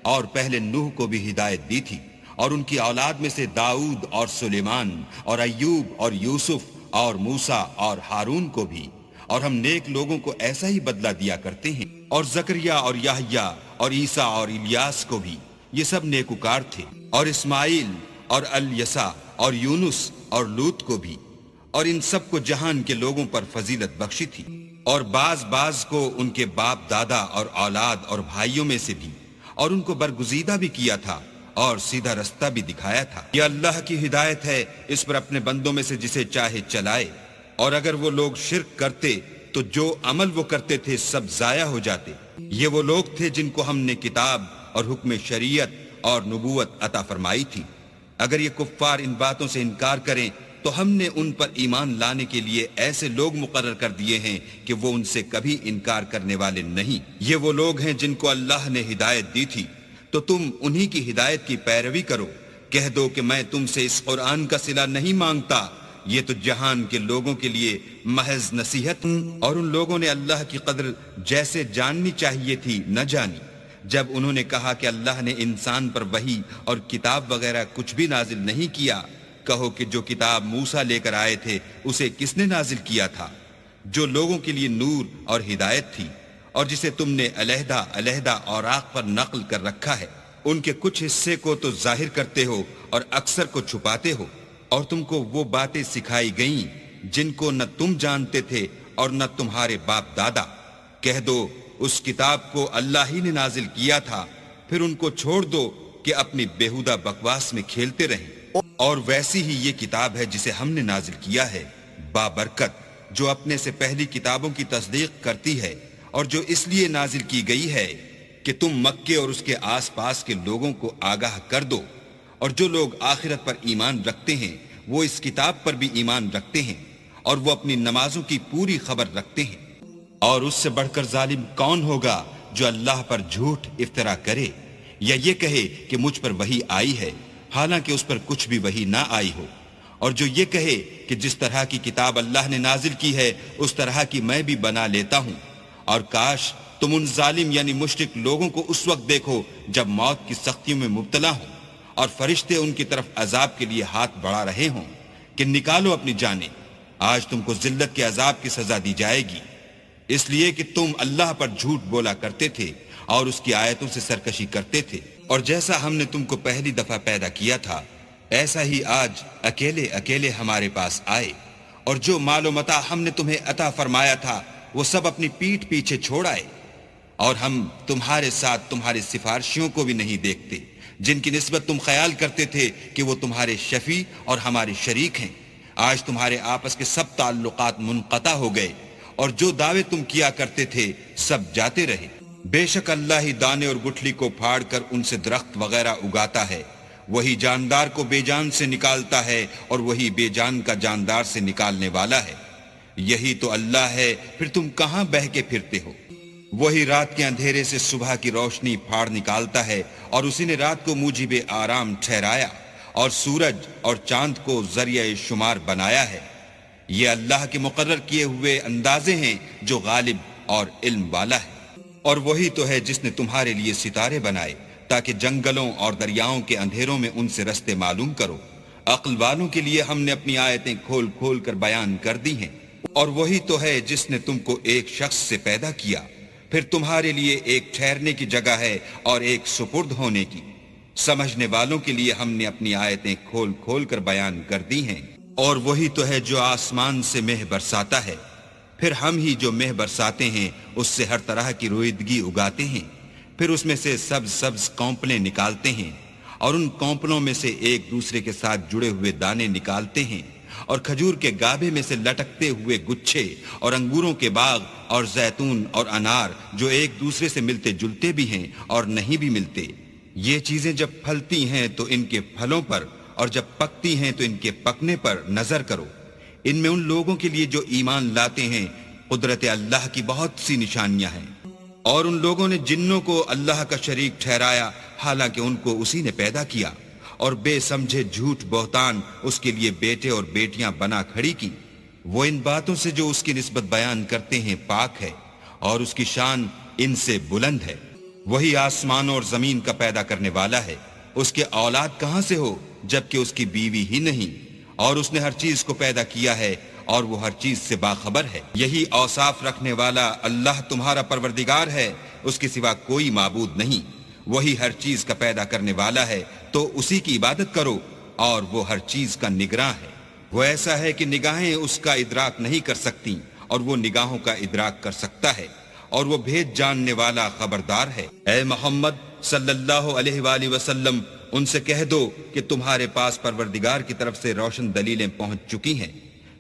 اور پہلے نوح کو بھی ہدایت دی تھی، اور ان کی اولاد میں سے داؤد اور سلیمان اور ایوب اور یوسف اور موسیٰ اور ہارون کو بھی، اور ہم نیک لوگوں کو ایسا ہی بدلہ دیا کرتے ہیں، اور زکریا اور یحییٰ اور عیسیٰ اور الیاس کو بھی، یہ سب نیکوکار تھے، اور اسماعیل اور الیسع اور یونس اور لوط کو بھی، اور ان سب کو جہان کے لوگوں پر فضیلت بخشی تھی، اور بعض کو ان کے باپ دادا اور اولاد اور بھائیوں میں سے بھی، اور ان کو برگزیدہ بھی کیا تھا اور سیدھا رستہ بھی دکھایا تھا۔ یہ اللہ کی ہدایت ہے، اس پر اپنے بندوں میں سے جسے چاہے چلائے۔ اور اگر وہ لوگ شرک کرتے تو جو عمل وہ کرتے تھے سب ضائع ہو جاتے۔ یہ وہ لوگ تھے جن کو ہم نے کتاب اور حکم شریعت اور نبوت عطا فرمائی تھی۔ اگر یہ کفار ان باتوں سے انکار کریں تو ہم نے ان پر ایمان لانے کے لیے ایسے لوگ مقرر کر دیے ہیں کہ وہ ان سے کبھی انکار کرنے والے نہیں۔ یہ وہ لوگ ہیں جن کو اللہ نے ہدایت دی تھی، تو تم انہی کی ہدایت کی پیروی کرو۔ کہہ دو کہ میں تم سے اس قرآن کا صلہ نہیں مانگتا، یہ تو جہان کے لوگوں کے لیے محض نصیحت۔ اور ان لوگوں نے اللہ کی قدر جیسے جاننی چاہیے تھی نہ جانی۔ جب انہوں نے کہا کہ اللہ نے انسان پر وحی اور کتاب وغیرہ کچھ بھی نازل نہیں کیا، کہو کہ جو کتاب موسیٰ لے کر آئے تھے اسے کس نے نازل کیا تھا؟ جو لوگوں کے لیے نور اور ہدایت تھی، اور جسے تم نے علیحدہ علیحدہ اوراق پر نقل کر رکھا ہے۔ ان کے کچھ حصے کو تو ظاہر کرتے ہو اور اکثر کو چھپاتے ہو، اور تم کو وہ باتیں سکھائی گئیں جن کو نہ تم جانتے تھے اور نہ تمہارے باپ دادا۔ کہہ دو اس کتاب کو اللہ ہی نے نازل کیا تھا، پھر ان کو چھوڑ دو کہ اپنی بیہودہ بکواس میں کھیلتے رہیں۔ اور ویسی ہی یہ کتاب ہے جسے ہم نے نازل کیا ہے، بابرکت، جو اپنے سے پہلی کتابوں کی تصدیق کرتی ہے، اور جو اس لیے نازل کی گئی ہے کہ تم مکے اور اس کے آس پاس کے لوگوں کو آگاہ کر دو۔ اور جو لوگ آخرت پر ایمان رکھتے ہیں وہ اس کتاب پر بھی ایمان رکھتے ہیں، اور وہ اپنی نمازوں کی پوری خبر رکھتے ہیں۔ اور اس سے بڑھ کر ظالم کون ہوگا جو اللہ پر جھوٹ افطرا کرے، یا یہ کہے کہ مجھ پر وحی آئی ہے حالانکہ اس پر کچھ بھی وحی نہ آئی ہو، اور جو یہ کہے کہ جس طرح کی کتاب اللہ نے نازل کی ہے اس طرح کی میں بھی بنا لیتا ہوں۔ اور کاش تم ان ظالم یعنی مشرک لوگوں کو اس وقت دیکھو جب موت کی سختیوں میں مبتلا ہوں، اور فرشتے ان کی طرف عذاب کے لیے ہاتھ بڑھا رہے ہوں کہ نکالو اپنی جانیں، آج تم کو ذلت کے عذاب کی سزا دی جائے گی، اس لیے کہ تم اللہ پر جھوٹ بولا کرتے تھے اور اس کی آیتوں سے سرکشی کرتے تھے۔ اور جیسا ہم نے تم کو پہلی دفعہ پیدا کیا تھا ایسا ہی آج اکیلے اکیلے ہمارے پاس آئے، اور جو مال و متاع ہم نے تمہیں عطا فرمایا تھا وہ سب اپنی پیٹھ پیچھے چھوڑ آئے، اور ہم تمہارے ساتھ تمہارے سفارشیوں کو بھی نہیں دیکھتے جن کی نسبت تم خیال کرتے تھے کہ وہ تمہارے شفیع اور ہمارے شریک ہیں۔ آج تمہارے آپس کے سب تعلقات منقطع ہو گئے، اور جو دعوے تم کیا کرتے تھے سب جاتے رہے۔ بے شک اللہ ہی دانے اور گٹھلی کو پھاڑ کر ان سے درخت وغیرہ اگاتا ہے، وہی جاندار کو بے جان سے نکالتا ہے اور وہی بے جان کا جاندار سے نکالنے والا ہے۔ یہی تو اللہ ہے، پھر تم کہاں بہہ کے پھرتے ہو؟ وہی رات کے اندھیرے سے صبح کی روشنی پھاڑ نکالتا ہے، اور اسی نے رات کو موجب آرام ٹھہرایا اور سورج اور چاند کو ذریعہ شمار بنایا ہے۔ یہ اللہ کے مقرر کیے ہوئے اندازے ہیں جو غالب اور علم والا ہے۔ اور وہی تو ہے جس نے تمہارے لیے ستارے بنائے تاکہ جنگلوں اور دریاؤں کے اندھیروں میں ان سے رستے معلوم کرو۔ عقل والوں کے لیے ہم نے اپنی آیتیں کھول کھول کر بیان کر دی ہیں۔ اور وہی تو ہے جس نے تم کو ایک شخص سے پیدا کیا، پھر تمہارے لیے ایک ٹھہرنے کی جگہ ہے اور ایک سپرد ہونے کی۔ سمجھنے والوں کے لیے ہم نے اپنی آیتیں کھول کھول کر بیان کر دی ہیں۔ اور وہی تو ہے جو آسمان سے مہ برساتا ہے، پھر ہم ہی جو مہ برساتے ہیں اس سے ہر طرح کی رویدگی اگاتے ہیں، پھر اس میں سے سبز سبز کونپلیں نکالتے ہیں، اور ان کونپلوں میں سے ایک دوسرے کے ساتھ جڑے ہوئے دانے نکالتے ہیں، اور کھجور کے گابے میں سے لٹکتے ہوئے گچھے، اور انگوروں کے باغ اور زیتون اور انار جو ایک دوسرے سے ملتے جلتے بھی ہیں اور نہیں بھی ملتے۔ یہ چیزیں جب پھلتی ہیں تو ان کے پھلوں پر، اور جب پکتی ہیں تو ان کے پکنے پر نظر کرو۔ ان میں ان لوگوں کے لیے جو ایمان لاتے ہیں قدرت اللہ کی بہت سی نشانیاں ہیں۔ اور ان لوگوں نے جنوں کو اللہ کا شریک ٹھہرایا حالانکہ ان کو اسی نے پیدا کیا، اور بے سمجھے جھوٹ بہتان اس کے لیے بیٹے اور بیٹیاں بنا کھڑی کی۔ وہ ان باتوں سے جو اس کی نسبت بیان کرتے ہیں پاک ہے، اور اس کی شان ان سے بلند ہے۔ وہی آسمانوں اور زمین کا پیدا کرنے والا ہے، اس کے اولاد کہاں سے ہو جبکہ اس کی بیوی ہی نہیں، اور اس نے ہر چیز کو پیدا کیا ہے اور وہ ہر چیز سے باخبر ہے۔ یہی اوصاف رکھنے والا اللہ تمہارا پروردگار ہے، اس کے سوا کوئی معبود نہیں۔ وہی ہر چیز کا پیدا کرنے والا ہے، تو اسی کی عبادت کرو، اور وہ ہر چیز کا نگراں ہے۔ وہ ایسا ہے کہ نگاہیں اس کا ادراک نہیں کر سکتی، اور وہ نگاہوں کا ادراک کر سکتا ہے، اور وہ بھید جاننے والا خبردار ہے۔ اے محمد صلی اللہ علیہ وآلہ وسلم، ان سے کہہ دو کہ تمہارے پاس پروردگار کی طرف سے روشن دلیلیں پہنچ چکی ہیں،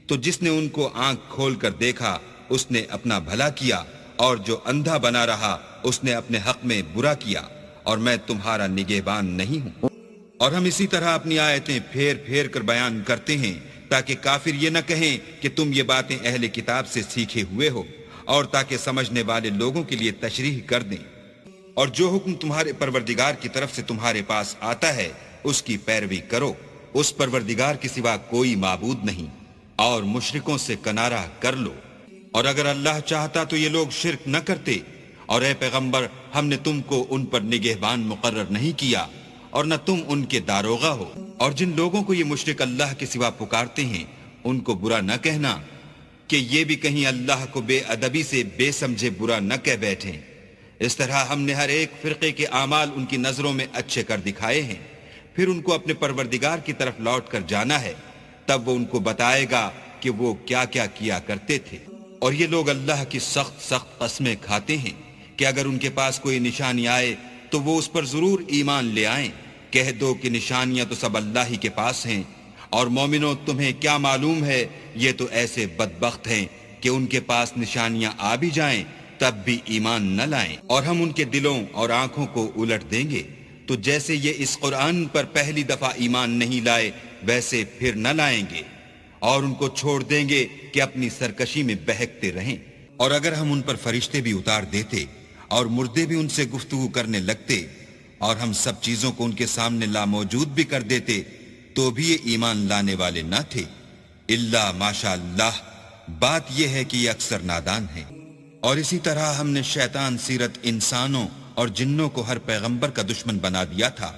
تو جس نے ان کو آنکھ کھول کر دیکھا اس نے اپنا بھلا کیا، اور جو اندھا بنا رہا اس نے اپنے حق میں برا کیا۔ اور میں تمہارا نگہبان نہیں ہوں۔ اور ہم اسی طرح اپنی آیتیں پھیر پھیر کر بیان کرتے ہیں تاکہ کافر یہ نہ کہیں کہ تم یہ باتیں اہل کتاب سے سیکھے ہوئے ہو، اور تاکہ سمجھنے والے لوگوں کے لیے تشریح کر دیں۔ اور جو حکم تمہارے پروردگار کی طرف سے تمہارے پاس آتا ہے اس کی پیروی کرو، اس پروردگار کے سوا کوئی معبود نہیں، اور مشرکوں سے کنارہ کر لو۔ اور اگر اللہ چاہتا تو یہ لوگ شرک نہ کرتے، اور اے پیغمبر ہم نے تم کو ان پر نگہبان مقرر نہیں کیا اور نہ تم ان کے داروغہ ہو۔ اور جن لوگوں کو یہ مشرک اللہ کے سوا پکارتے ہیں ان کو برا نہ کہنا کہ یہ بھی کہیں اللہ کو بے ادبی سے بے سمجھے برا نہ کہہ بیٹھیں۔ اس طرح ہم نے ہر ایک فرقے کے اعمال ان کی نظروں میں اچھے کر دکھائے ہیں، پھر ان کو اپنے پروردگار کی طرف لوٹ کر جانا ہے، تب وہ ان کو بتائے گا کہ وہ کیا کیا کیا کرتے تھے۔ اور یہ لوگ اللہ کی سخت سخت قسمیں کھاتے ہیں کہ اگر ان کے پاس کوئی نشانی آئے تو وہ اس پر ضرور ایمان لے آئیں۔ کہہ دو کہ نشانیاں تو سب اللہ ہی کے پاس ہیں، اور مومنوں تمہیں کیا معلوم ہے یہ تو ایسے بدبخت ہیں کہ ان کے پاس نشانیاں آ بھی جائیں تب بھی ایمان نہ لائیں، اور ہم ان کے دلوں اور آنکھوں کو الٹ دیں گے، تو جیسے یہ اس قرآن پر پہلی دفعہ ایمان نہیں لائے ویسے پھر نہ لائیں گے، اور ان کو چھوڑ دیں گے کہ اپنی سرکشی میں بہکتے رہیں۔ اور اگر ہم ان پر فرشتے بھی اتار دیتے اور مردے بھی ان سے گفتگو کرنے لگتے اور ہم سب چیزوں کو ان کے سامنے لاموجود بھی کر دیتے تو بھی یہ ایمان لانے والے نہ تھے، الا ماشاء اللہ۔ بات یہ ہے کہ یہ اکثر نادان ہیں۔ اور اسی طرح ہم نے شیطان سیرت انسانوں اور جنوں کو ہر پیغمبر کا دشمن بنا دیا تھا۔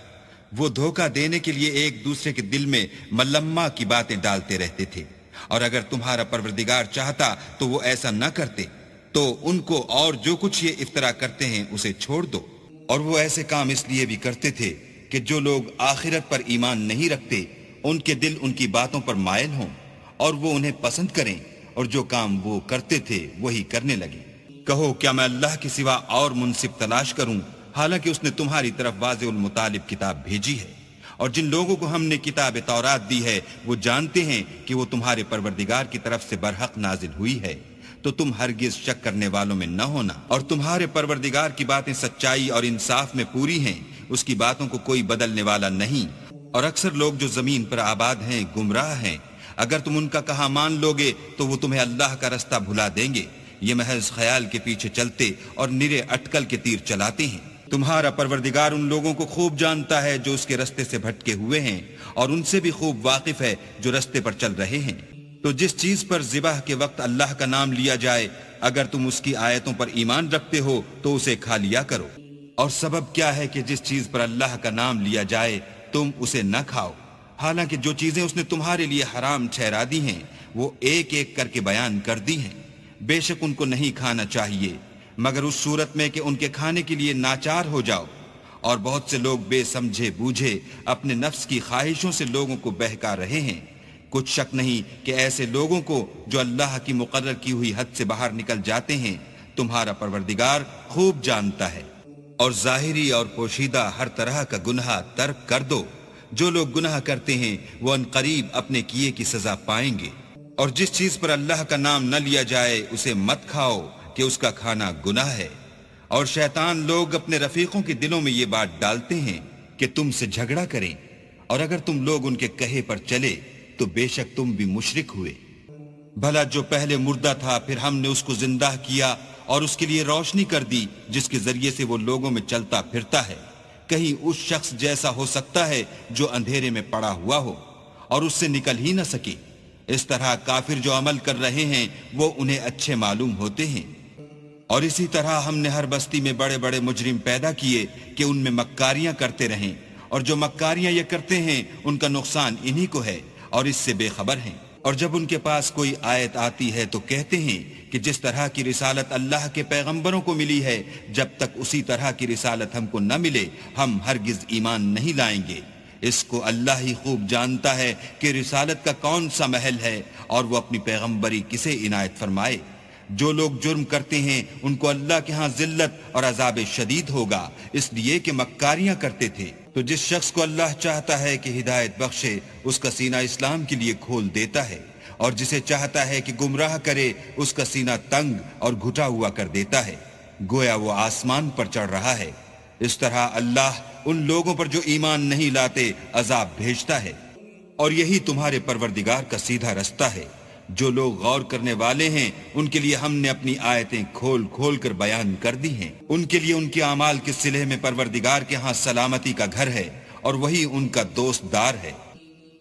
وہ دھوکہ دینے کے لیے ایک دوسرے کے دل میں ملمہ کی باتیں ڈالتے رہتے تھے، اور اگر تمہارا پروردگار چاہتا تو وہ ایسا نہ کرتے، تو ان کو اور جو کچھ یہ افطرا کرتے ہیں اسے چھوڑ دو۔ اور وہ ایسے کام اس لیے بھی کرتے تھے کہ جو لوگ آخرت پر ایمان نہیں رکھتے ان کے دل ان کی باتوں پر مائل ہوں اور وہ انہیں پسند کریں، اور جو کام وہ کرتے تھے وہی کرنے لگے۔ کہو کیا میں اللہ کے سوا اور منصف تلاش کروں، حالانکہ اس نے تمہاری طرف واضح المطالب کتاب بھیجی ہے۔ اور جن لوگوں کو ہم نے کتاب تورات دی ہے وہ جانتے ہیں کہ وہ تمہارے پروردگار کی طرف سے برحق نازل ہوئی ہے، تو تم ہرگز شک کرنے والوں میں نہ ہونا۔ اور تمہارے پروردگار کی باتیں سچائی اور انصاف میں پوری ہیں، اس کی باتوں کو کوئی بدلنے والا نہیں۔ اور اکثر لوگ جو زمین پر آباد ہیں گمراہ ہیں، اگر تم ان کا کہا مان لوگے تو وہ تمہیں اللہ کا رستہ بھلا دیں گے۔ یہ محض خیال کے پیچھے چلتے اور نرے اٹکل کے تیر چلاتے ہیں۔ تمہارا پروردگار ان لوگوں کو خوب جانتا ہے جو اس کے رستے سے بھٹکے ہوئے ہیں، اور ان سے بھی خوب واقف ہے جو رستے پر چل رہے ہیں۔ تو جس چیز پر ذبح کے وقت اللہ کا نام لیا جائے، اگر تم اس کی آیتوں پر ایمان رکھتے ہو تو اسے کھا لیا کرو۔ اور سبب کیا ہے کہ جس چیز پر اللہ کا نام لیا جائے تم اسے نہ کھاؤ، حالانکہ جو چیزیں اس نے تمہارے لیے حرام ٹھہرا دی ہیں وہ ایک ایک کر کے بیان کر دی ہیں۔ بے شک ان کو نہیں کھانا چاہیے مگر اس صورت میں کہ ان کے کھانے کے لیے ناچار ہو جاؤ، اور بہت سے لوگ بے سمجھے بوجھے اپنے نفس کی خواہشوں سے لوگوں کو بہکا رہے ہیں۔ کچھ شک نہیں کہ ایسے لوگوں کو جو اللہ کی مقرر کی ہوئی حد سے باہر نکل جاتے ہیں تمہارا پروردگار خوب جانتا ہے۔ اور ظاہری اور پوشیدہ ہر طرح کا گناہ ترک کر دو۔ جو لوگ گناہ کرتے ہیں وہ ان قریب اپنے کیے کی سزا پائیں گے۔ اور جس چیز پر اللہ کا نام نہ لیا جائے اسے مت کھاؤ کہ اس کا کھانا گناہ ہے۔ اور شیطان لوگ اپنے رفیقوں کے دلوں میں یہ بات ڈالتے ہیں کہ تم سے جھگڑا کریں، اور اگر تم لوگ ان کے کہے پر چلے تو بے شک تم بھی مشرک ہوئے۔ بھلا جو پہلے مردہ تھا پھر ہم نے اس کو زندہ کیا اور اس کے لیے روشنی کر دی جس کے ذریعے سے وہ لوگوں میں چلتا پھرتا ہے، کہیں اس شخص جیسا ہو سکتا ہے جو اندھیرے میں پڑا ہوا ہو اور اس سے نکل ہی نہ سکے۔ اس طرح کافر جو عمل کر رہے ہیں وہ انہیں اچھے معلوم ہوتے ہیں۔ اور اسی طرح ہم نے ہر بستی میں بڑے بڑے مجرم پیدا کیے کہ ان میں مکاریاں کرتے رہیں، اور جو مکاریاں یہ کرتے ہیں ان کا نقصان انہی کو ہے اور اس سے بے خبر ہیں۔ اور جب ان کے پاس کوئی آیت آتی ہے تو کہتے ہیں کہ جس طرح کی رسالت اللہ کے پیغمبروں کو ملی ہے جب تک اسی طرح کی رسالت ہم کو نہ ملے ہم ہرگز ایمان نہیں لائیں گے۔ اس کو اللہ ہی خوب جانتا ہے کہ رسالت کا کون سا محل ہے اور وہ اپنی پیغمبری کسے عنایت فرمائے۔ جو لوگ جرم کرتے ہیں ان کو اللہ کے ہاں ذلت اور عذاب شدید ہوگا، اس لیے کہ مکاریاں کرتے تھے۔ تو جس شخص کو اللہ چاہتا ہے کہ ہدایت بخشے اس کا سینہ اسلام کے لیے کھول دیتا ہے، اور جسے چاہتا ہے کہ گمراہ کرے اس کا سینہ تنگ اور گھٹا ہوا کر دیتا ہے، گویا وہ آسمان پر چڑھ رہا ہے۔ اس طرح اللہ ان لوگوں پر جو ایمان نہیں لاتے عذاب بھیجتا ہے، اور یہی تمہارے پروردگار کا سیدھا رستہ ہے۔ جو لوگ غور کرنے والے ہیں ان کے لیے ہم نے اپنی آیتیں کھول کھول کر بیان کر دی ہیں۔ ان کے لیے ان کے اعمال کے صلح میں پروردگار کے ہاں سلامتی کا گھر ہے، اور وہی ان کا دوست دار ہے۔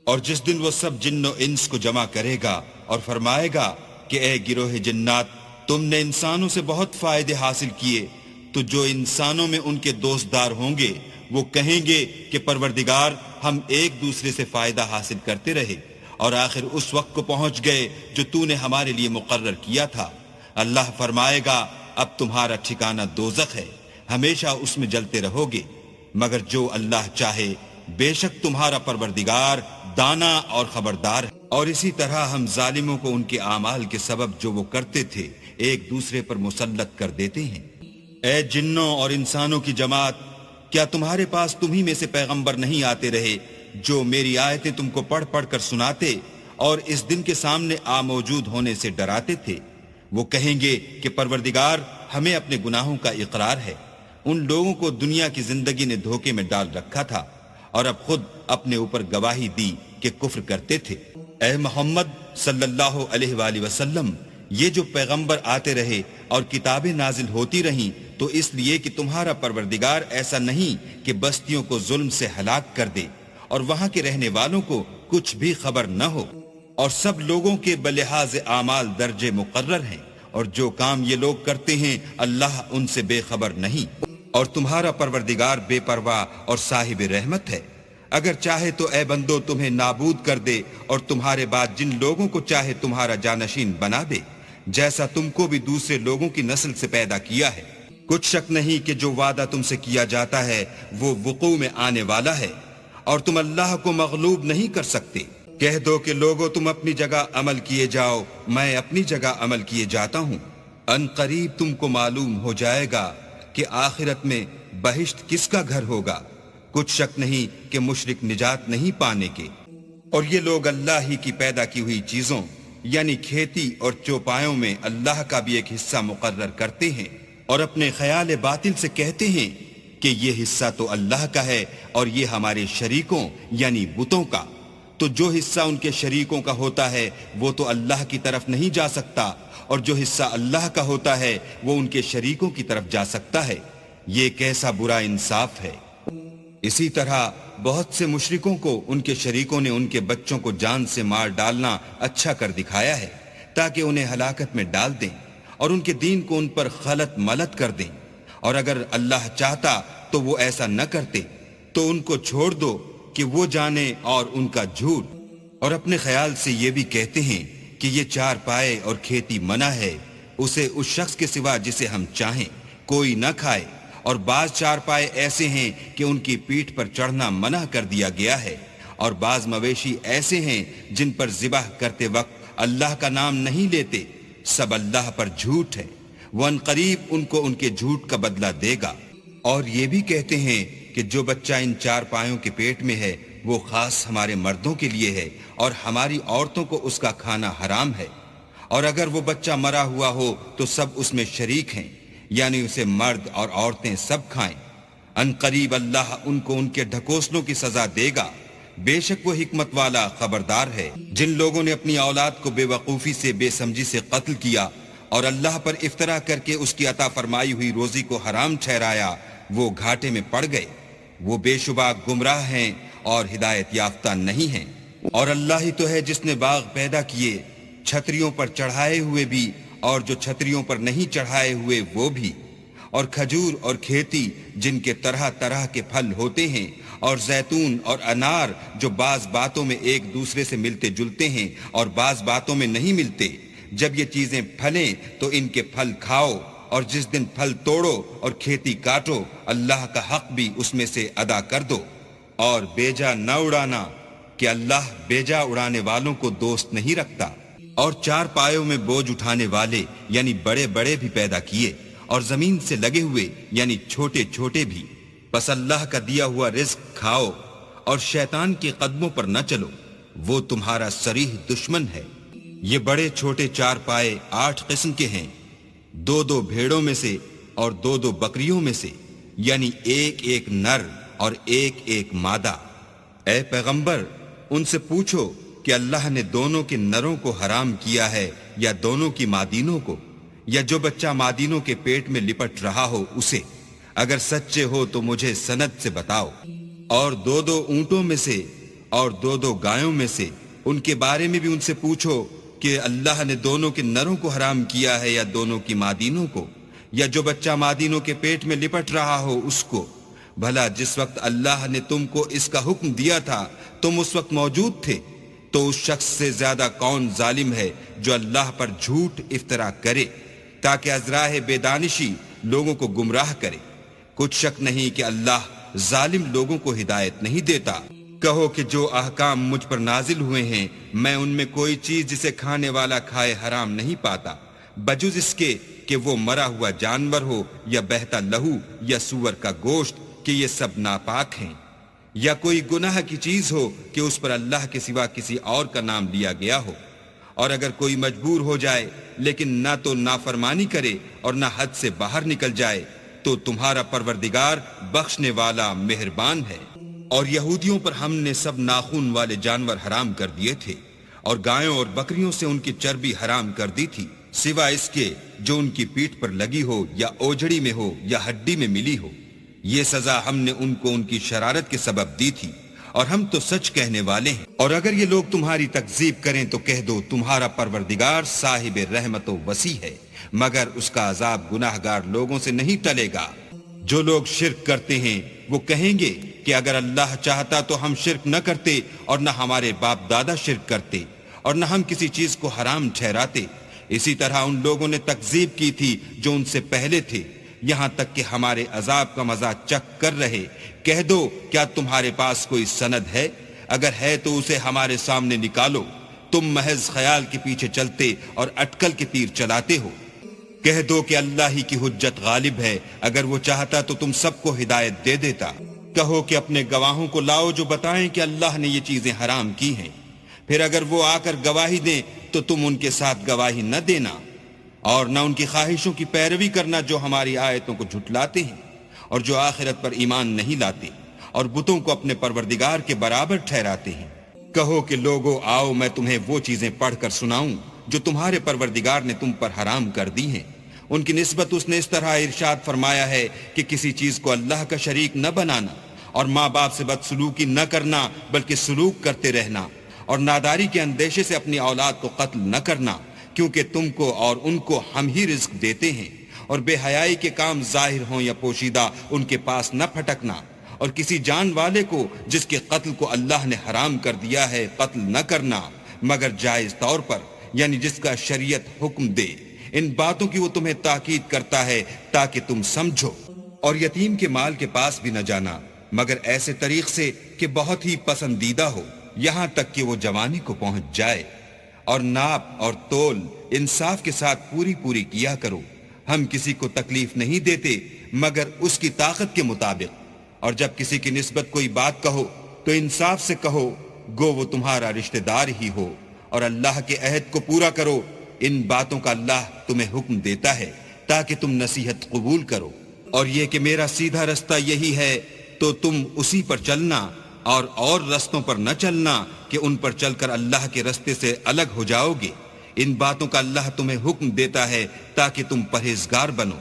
اور جس دن وہ سب جن و انس کو جمع کرے گا اور فرمائے گا کہ اے گروہ جنات، تم نے انسانوں سے بہت فائدے حاصل کیے، تو جو انسانوں میں ان کے دوست دار ہوں گے وہ کہیں گے کہ پروردگار، ہم ایک دوسرے سے فائدہ حاصل کرتے رہے، اور آخر اس وقت کو پہنچ گئے جو تو نے ہمارے لیے مقرر کیا تھا۔ اللہ فرمائے گا، اب تمہارا ٹھکانہ دوزخ ہے، ہمیشہ اس میں جلتے رہو گے، مگر جو اللہ چاہے، بے شک تمہارا پروردگار دانا اور خبردار ہے۔ اور اسی طرح ہم ظالموں کو ان کے اعمال کے سبب جو وہ کرتے تھے ایک دوسرے پر مسلط کر دیتے ہیں۔ اے جنوں اور انسانوں کی جماعت، کیا تمہارے پاس تمہیں میں سے پیغمبر نہیں آتے رہے جو میری آیتیں تم کو پڑھ پڑھ کر سناتے اور اس دن کے سامنے موجود ہونے سے ڈراتے تھے؟ وہ کہیں گے کہ پروردگار، ہمیں اپنے گناہوں کا اقرار ہے، ان لوگوں کو دنیا کی زندگی نے دھوکے میں ڈال رکھا تھا اور اب خود اپنے اوپر گواہی دی کہ کفر کرتے تھے۔ اے محمد صلی اللہ علیہ وآلہ وسلم، یہ جو پیغمبر آتے رہے اور کتابیں نازل ہوتی رہیں تو اس لیے کہ تمہارا پروردگار ایسا نہیں کہ بستیوں کو ظلم سے ہلاک کر دے اور وہاں کے رہنے والوں کو کچھ بھی خبر نہ ہو، اور سب لوگوں کے بلحاظ اعمال درجے مقرر ہیں، اور جو کام یہ لوگ کرتے ہیں اللہ ان سے بے خبر نہیں، اور تمہارا پروردگار بے پرواہ اور صاحب رحمت ہے۔ اگر چاہے تو اے بندو تمہیں نابود کر دے اور تمہارے بعد جن لوگوں کو چاہے تمہارا جانشین بنا دے، جیسا تم کو بھی دوسرے لوگوں کی نسل سے پیدا کیا ہے۔ کچھ شک نہیں کہ جو وعدہ تم سے کیا جاتا ہے وہ وقوع میں آنے والا ہے، اور تم اللہ کو مغلوب نہیں کر سکتے۔ کہہ دو کہ لوگو تم اپنی جگہ عمل کیے جاؤ، میں اپنی جگہ عمل کیے جاتا ہوں۔ ان قریب تم کو معلوم ہو جائے گا کہ آخرت میں بہشت کس کا گھر ہوگا۔ کچھ شک نہیں کہ مشرک نجات نہیں پانے کے۔ اور یہ لوگ اللہ ہی کی پیدا کی ہوئی چیزوں یعنی کھیتی اور چوپایوں میں اللہ کا بھی ایک حصہ مقرر کرتے ہیں، اور اپنے خیال باطل سے کہتے ہیں کہ یہ حصہ تو اللہ کا ہے اور یہ ہمارے شریکوں یعنی بتوں کا، تو جو حصہ ان کے شریکوں کا ہوتا ہے وہ تو اللہ کی طرف نہیں جا سکتا، اور جو حصہ اللہ کا ہوتا ہے وہ ان کے شریکوں کی طرف جا سکتا ہے۔ یہ کیسا برا انصاف ہے۔ اسی طرح بہت سے مشرکوں کو ان کے شریکوں نے ان کے بچوں کو جان سے مار ڈالنا اچھا کر دکھایا ہے تاکہ انہیں ہلاکت میں ڈال دیں اور ان کے دین کو ان پر خلط ملط کر دیں، اور اگر اللہ چاہتا تو وہ ایسا نہ کرتے۔ تو ان کو چھوڑ دو کہ وہ جانے اور ان کا جھوٹ، اور اپنے خیال سے یہ بھی کہتے ہیں کہ یہ چار پائے اور کھیتی منع ہے، اسے اس شخص کے سوا جسے ہم چاہیں کوئی نہ کھائے، اور بعض چار پائے ایسے ہیں کہ ان کی پیٹھ پر چڑھنا منع کر دیا گیا ہے، اور بعض مویشی ایسے ہیں جن پر ذبح کرتے وقت اللہ کا نام نہیں لیتے، سب اللہ پر جھوٹ ہے، وہ ان قریب ان کو ان کے جھوٹ کا بدلہ دے گا۔ اور یہ بھی کہتے ہیں کہ جو بچہ ان چار پایوں کے پیٹ میں ہے وہ خاص ہمارے مردوں کے لیے ہے، اور ہماری عورتوں کو اس کا کھانا حرام ہے، اور اگر وہ بچہ مرا ہوا ہو تو سب اس میں شریک ہیں، یعنی اسے مرد اور عورتیں سب کھائیں۔ ان قریب اللہ ان کو ان کے ڈھکوسلوں کی سزا دے گا، بے شک وہ حکمت والا خبردار ہے۔ جن لوگوں نے اپنی اولاد کو بے وقوفی سے بے سمجھی سے قتل کیا اور اللہ پر افطرا کر کے اس کی عطا فرمائی ہوئی روزی کو حرام ٹھہرایا، وہ گھاٹے میں پڑ گئے، وہ بے شبہ گمراہ ہیں اور ہدایت یافتہ نہیں ہیں۔ اور اللہ ہی تو ہے جس نے باغ پیدا کیے، چھتریوں پر چڑھائے ہوئے بھی اور جو چھتریوں پر نہیں چڑھائے ہوئے وہ بھی، اور کھجور اور کھیتی جن کے طرح طرح کے پھل ہوتے ہیں، اور زیتون اور انار جو بعض باتوں میں ایک دوسرے سے ملتے جلتے ہیں اور بعض باتوں میں نہیں ملتے۔ جب یہ چیزیں پھلیں تو ان کے پھل کھاؤ، اور جس دن پھل توڑو اور کھیتی کاٹو اللہ کا حق بھی اس میں سے ادا کر دو، اور بیجا نہ اڑانا کہ اللہ بیجا اڑانے والوں کو دوست نہیں رکھتا۔ اور چار پایوں میں بوجھ اٹھانے والے یعنی بڑے بڑے بھی پیدا کیے، اور زمین سے لگے ہوئے یعنی چھوٹے چھوٹے بھی، بس اللہ کا دیا ہوا رزق کھاؤ اور شیطان کے قدموں پر نہ چلو، وہ تمہارا صریح دشمن ہے۔ یہ بڑے چھوٹے چار پائے 8 قسم کے ہیں، 2 بھیڑوں میں سے اور 2 بکریوں میں سے، یعنی ایک ایک نر اور ایک ایک مادہ۔ اے پیغمبر ان سے پوچھو کہ اللہ نے دونوں کے نروں کو حرام کیا ہے یا دونوں کی مادینوں کو، یا جو بچہ مادینوں کے پیٹ میں لپٹ رہا ہو اسے؟ اگر سچے ہو تو مجھے سند سے بتاؤ۔ اور دو دو اونٹوں میں سے اور دو دو گایوں میں سے ان کے بارے میں بھی ان سے پوچھو کہ اللہ نے دونوں کے نروں کو حرام کیا ہے یا دونوں کی مادینوں کو، یا جو بچہ مادینوں کے پیٹ میں لپٹ رہا ہو اس کو؟ بھلا جس وقت اللہ نے تم کو اس کا حکم دیا تھا تم اس وقت موجود تھے؟ تو اس شخص سے زیادہ کون ظالم ہے جو اللہ پر جھوٹ افطرا کرے تاکہ از راہ بے دانشی لوگوں کو گمراہ کرے؟ کچھ شک نہیں کہ اللہ ظالم لوگوں کو ہدایت نہیں دیتا۔ کہو کہ جو احکام مجھ پر نازل ہوئے ہیں میں ان میں کوئی چیز جسے کھانے والا کھائے حرام نہیں پاتا، بجز اس کے کہ وہ مرا ہوا جانور ہو یا بہتا لہو یا سور کا گوشت، کہ یہ سب ناپاک ہیں، یا کوئی گناہ کی چیز ہو کہ اس پر اللہ کے سوا کسی اور کا نام لیا گیا ہو۔ اور اگر کوئی مجبور ہو جائے لیکن نہ تو نافرمانی کرے اور نہ حد سے باہر نکل جائے تو تمہارا پروردگار بخشنے والا مہربان ہے۔ اور یہودیوں پر ہم نے سب ناخون والے جانور حرام کر دیے تھے، اور گایوں اور بکریوں سے ان کی چربی حرام کر دی تھی، سوائے اس کے جو ان کی پیٹھ پر لگی ہو یا اوجڑی میں ہو یا ہڈی میں ملی ہو۔ یہ سزا ہم نے ان کو ان کی شرارت کے سبب دی تھی، اور ہم تو سچ کہنے والے ہیں۔ اور اگر یہ لوگ تمہاری تکذیب کریں تو کہہ دو تمہارا پروردگار صاحب رحمت و وسیع ہے، مگر اس کا عذاب گناہ گار لوگوں سے نہیں ٹلے گا۔ جو لوگ شرک کرتے ہیں وہ کہیں گے کہ اگر اللہ چاہتا تو ہم شرک نہ کرتے اور نہ ہمارے باپ دادا شرک کرتے اور نہ ہم کسی چیز کو حرام ٹھہراتے۔ اسی طرح ان لوگوں نے تکذیب کی تھی جو ان سے پہلے تھے، یہاں تک کہ ہمارے عذاب کا مزہ چکھ کر رہے۔ کہہ دو کیا تمہارے پاس کوئی سند ہے؟ اگر ہے تو اسے ہمارے سامنے نکالو۔ تم محض خیال کے پیچھے چلتے اور اٹکل کے تیر چلاتے ہو۔ کہہ دو کہ اللہ ہی کی حجت غالب ہے، اگر وہ چاہتا تو تم سب کو ہدایت دے دیتا۔ کہو کہ اپنے گواہوں کو لاؤ جو بتائیں کہ اللہ نے یہ چیزیں حرام کی ہیں، پھر اگر وہ آ کر گواہی دیں تو تم ان کے ساتھ گواہی نہ دینا، اور نہ ان کی خواہشوں کی پیروی کرنا جو ہماری آیتوں کو جھٹلاتے ہیں اور جو آخرت پر ایمان نہیں لاتے اور بتوں کو اپنے پروردگار کے برابر ٹھہراتے ہیں۔ کہو کہ لوگو آؤ میں تمہیں وہ چیزیں پڑھ کر سناؤں جو تمہارے پروردگار نے تم پر حرام کر دی ہیں۔ ان کی نسبت اس نے اس طرح ارشاد فرمایا ہے کہ کسی چیز کو اللہ کا شریک نہ بنانا، اور ماں باپ سے بدسلوکی نہ کرنا بلکہ سلوک کرتے رہنا، اور ناداری کے اندیشے سے اپنی اولاد کو قتل نہ کرنا، کیونکہ تم کو اور ان کو ہم ہی رزق دیتے ہیں، اور بے حیائی کے کام ظاہر ہوں یا پوشیدہ ان کے پاس نہ پھٹکنا، اور کسی جان والے کو جس کے قتل کو اللہ نے حرام کر دیا ہے قتل نہ کرنا مگر جائز طور پر، یعنی جس کا شریعت حکم دے۔ ان باتوں کی وہ تمہیں تاکید کرتا ہے تاکہ تم سمجھو۔ اور یتیم کے مال کے پاس بھی نہ جانا مگر ایسے طریق سے کہ بہت ہی پسندیدہ ہو، یہاں تک کہ وہ جوانی کو پہنچ جائے۔ اور ناپ اور تول انصاف کے ساتھ پوری پوری کیا کرو۔ ہم کسی کو تکلیف نہیں دیتے مگر اس کی طاقت کے مطابق، اور جب کسی کی نسبت کوئی بات کہو تو انصاف سے کہو، گو وہ تمہارا رشتہ دار ہی ہو، اور اللہ کے عہد کو پورا کرو۔ ان باتوں کا اللہ تمہیں حکم دیتا ہے تاکہ تم نصیحت قبول کرو۔ اور یہ کہ میرا سیدھا رستہ یہی ہے تو تم اسی پر چلنا، اور رستوں پر نہ چلنا کہ ان پر چل کر اللہ کے رستے سے الگ ہو جاؤ گے۔ ان باتوں کا اللہ تمہیں حکم دیتا ہے تاکہ تم پرہیزگار بنو۔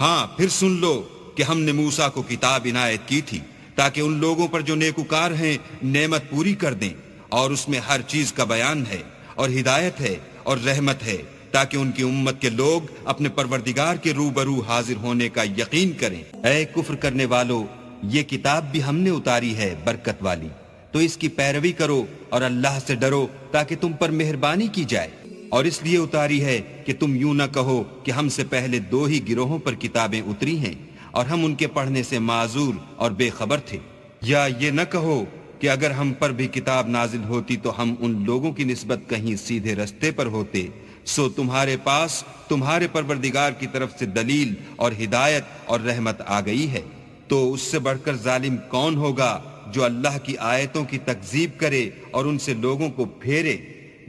ہاں پھر سن لو کہ ہم نے موسیٰ کو کتاب عنایت کی تھی تاکہ ان لوگوں پر جو نیکوکار ہیں نعمت پوری کر دیں، اور اس میں ہر چیز کا بیان ہے اور ہدایت ہے اور رحمت ہے، تاکہ ان کی امت کے لوگ اپنے پروردگار کے روبرو حاضر ہونے کا یقین کریں۔ اے کفر کرنے والو، یہ کتاب بھی ہم نے اتاری ہے برکت والی، تو اس کی پیروی کرو اور اللہ سے ڈرو تاکہ تم پر مہربانی کی جائے۔ اور اس لیے اتاری ہے کہ تم یوں نہ کہو کہ ہم سے پہلے 2 ہی گروہوں پر کتابیں اتری ہیں اور ہم ان کے پڑھنے سے معذور اور بے خبر تھے، یا یہ نہ کہو کہ اگر ہم پر بھی کتاب نازل ہوتی تو ہم ان لوگوں کی نسبت کہیں سیدھے رستے پر ہوتے۔ سو تمہارے پاس تمہارے پروردگار کی طرف سے دلیل اور ہدایت اور رحمت آ گئی ہے، تو اس سے بڑھ کر ظالم کون ہوگا جو اللہ کی آیتوں کی تکذیب کرے اور ان سے لوگوں کو پھیرے۔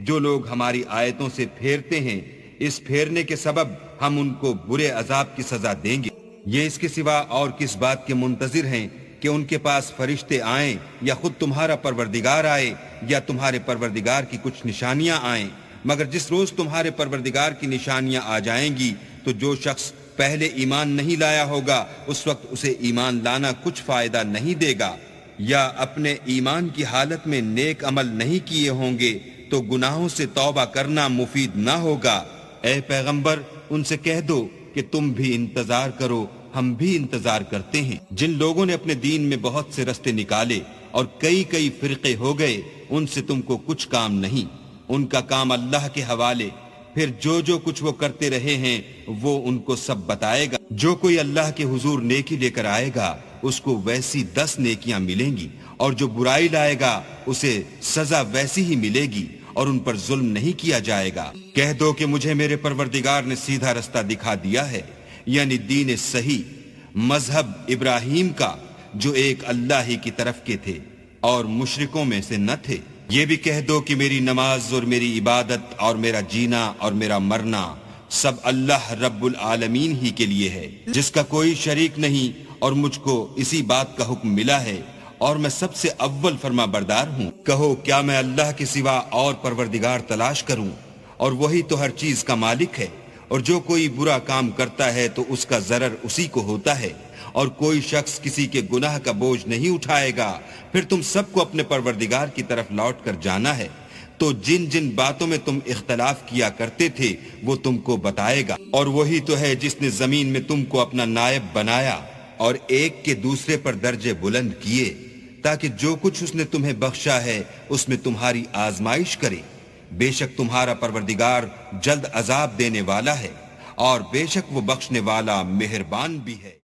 جو لوگ ہماری آیتوں سے پھیرتے ہیں، اس پھیرنے کے سبب ہم ان کو برے عذاب کی سزا دیں گے۔ یہ اس کے سوا اور کس بات کے منتظر ہیں کہ ان کے پاس فرشتے آئیں یا خود تمہارا پروردگار آئے یا تمہارے پروردگار کی کچھ نشانیاں آئیں؟ مگر جس روز تمہارے پروردگار کی نشانیاں آ جائیں گی تو جو شخص پہلے ایمان نہیں لایا ہوگا اس وقت اسے ایمان لانا کچھ فائدہ نہیں دے گا، یا اپنے ایمان کی حالت میں نیک عمل نہیں کیے ہوں گے تو گناہوں سے توبہ کرنا مفید نہ ہوگا۔ اے پیغمبر ان سے کہہ دو کہ تم بھی انتظار کرو، ہم بھی انتظار کرتے ہیں۔ جن لوگوں نے اپنے دین میں بہت سے رستے نکالے اور کئی فرقے ہو گئے، ان سے تم کو کچھ کام نہیں، ان کا کام اللہ کے حوالے، پھر جو کچھ وہ کرتے رہے ہیں وہ ان کو سب بتائے گا۔ جو کوئی اللہ کے حضور نیکی لے کر آئے گا اس کو ویسی 10 نیکیاں ملیں گی، اور جو برائی لائے گا اسے سزا ویسی ہی ملے گی، اور ان پر ظلم نہیں کیا جائے گا۔ کہہ دو کہ مجھے میرے پروردگار نے سیدھا رستہ دکھا دیا ہے، یعنی دین صحیح، مذہب ابراہیم کا جو ایک اللہ ہی کی طرف کے تھے اور مشرکوں میں سے نہ تھے۔ یہ بھی کہہ دو کہ میری نماز اور میری عبادت اور میرا جینا اور میرا مرنا سب اللہ رب العالمین ہی کے لیے ہے، جس کا کوئی شریک نہیں، اور مجھ کو اسی بات کا حکم ملا ہے، اور میں سب سے اول فرما بردار ہوں۔ کہو کیا میں اللہ کے سوا اور پروردگار تلاش کروں؟ اور وہی تو ہر چیز کا مالک ہے، اور جو کوئی برا کام کرتا ہے تو اس کا ضرر اسی کو ہوتا ہے، اور کوئی شخص کسی کے گناہ کا بوجھ نہیں اٹھائے گا۔ پھر تم سب کو اپنے پروردگار کی طرف لوٹ کر جانا ہے، تو جن جن باتوں میں تم اختلاف کیا کرتے تھے وہ تم کو بتائے گا۔ اور وہی تو ہے جس نے زمین میں تم کو اپنا نائب بنایا اور ایک کے دوسرے پر درجے بلند کیے، تاکہ جو کچھ اس نے تمہیں بخشا ہے اس میں تمہاری آزمائش کرے۔ بے شک تمہارا پروردگار جلد عذاب دینے والا ہے، اور بے شک وہ بخشنے والا مہربان بھی ہے۔